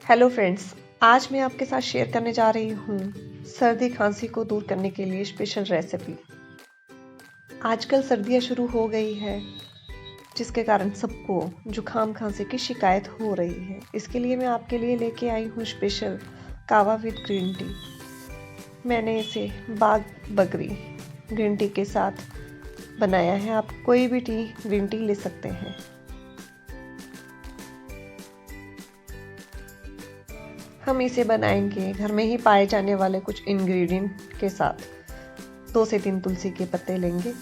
Hello friends, आज मैं आपके साथ शेयर करने जा रही हूँ सर्दी खांसी को दूर करने के लिए स्पेशल रेसिपी। आजकल सर्दियाँ शुरू हो गई है, जिसके कारण सबको जुकाम खांसी की शिकायत हो रही है। इसके लिए मैं आपके लिए लेके आई हूँ स्पेशल कावा विद ग्रीन टी। मैंने इसे बाग बकरी ग्रीन टी के साथ बनाया है। आप कोई भी ग्रीन टी ले सकते हैं। हम इसे बनाएंगे घर में ही पाए जाने वाले कुछ इंग्रेडिएंट के साथ। 2 से 3 तुलसी के पत्ते लेंगे,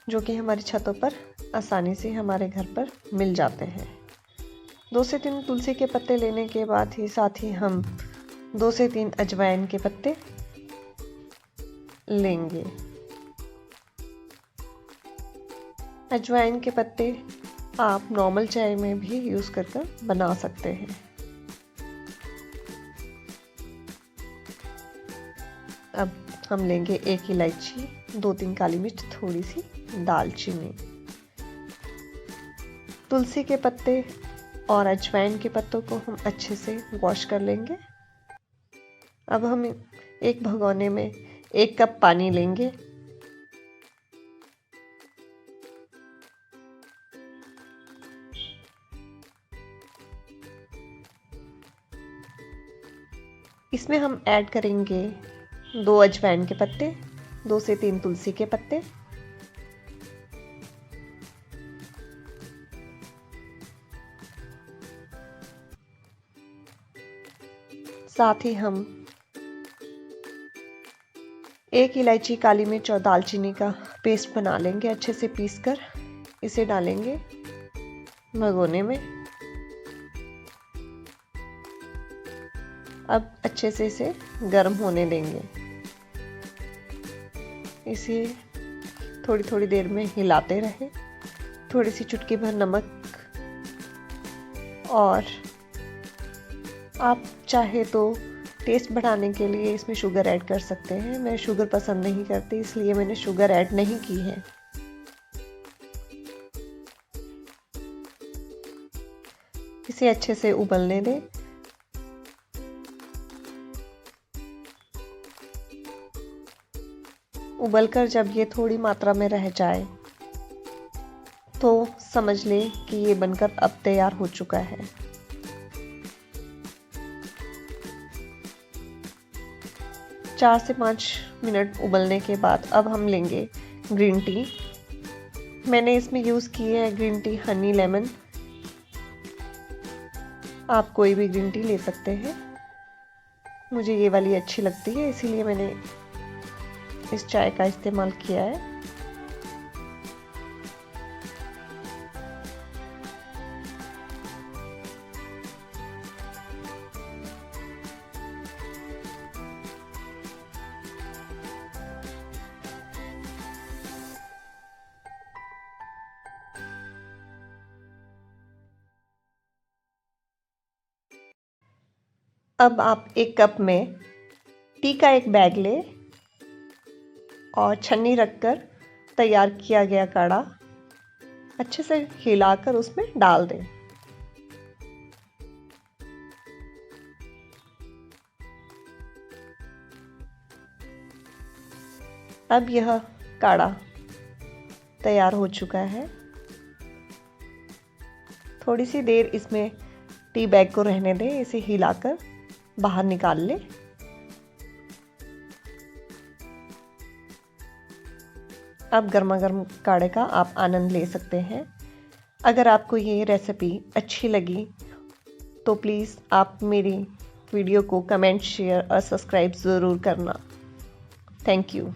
जो कि हमारी छतों पर आसानी से हमारे घर पर मिल जाते हैं। 2 से 3 तुलसी के पत्ते लेने के बाद ही साथ ही हम 2 से 3 अजवाइन के पत्ते लेंगे। अजवाइन के पत्ते आप नॉर्मल चाय में भी यूज़ कर बना सकते हैं। अब हम लेंगे 1 इलायची, 2-3 काली मिर्च, थोड़ी सी दालचीनी। तुलसी के पत्ते और अजवाइन के पत्तों को हम अच्छे से वॉश कर लेंगे। अब हम एक भगोने में 1 कप पानी लेंगे। इसमें हम ऐड करेंगे 2 अजवाइन के पत्ते, 2 से 3 तुलसी के पत्ते, साथ ही हम 1 इलायची, काली मिर्च और दालचीनी का पेस्ट बना लेंगे। अच्छे से पीसकर इसे डालेंगे भगोने में। अब अच्छे से इसे गर्म होने देंगे। इसे थोड़ी थोड़ी देर में हिलाते रहे। थोड़ी सी चुटकी भर नमक, और आप चाहे तो टेस्ट बढ़ाने के लिए इसमें शुगर ऐड कर सकते हैं। मैं शुगर पसंद नहीं करती, इसलिए मैंने शुगर ऐड नहीं की है। इसे अच्छे से उबलने दें। उबलकर जब ये थोड़ी मात्रा में रह जाए तो समझ लें कि ये बनकर अब तैयार हो चुका है। चार से 5 मिनट उबलने के बाद अब हम लेंगे ग्रीन टी। मैंने इसमें यूज़ की है ग्रीन टी हनी लेमन। आप कोई भी ग्रीन टी ले सकते हैं। मुझे ये वाली अच्छी लगती है, इसीलिए मैंने इस चाय का इस्तेमाल किया है। अब आप 1 कप में टी का एक बैग ले और छन्नी रखकर तैयार किया गया काढ़ा अच्छे से हिलाकर उसमें डाल दें। अब यह काढ़ा तैयार हो चुका है। थोड़ी सी देर इसमें टी बैग को रहने दें। इसे हिलाकर बाहर निकाल लें। अब गर्मा गर्म काढ़े का आप आनंद ले सकते हैं। अगर आपको ये रेसिपी अच्छी लगी तो प्लीज़ आप मेरी वीडियो को कमेंट, शेयर और सब्सक्राइब ज़रूर करना। Thank you.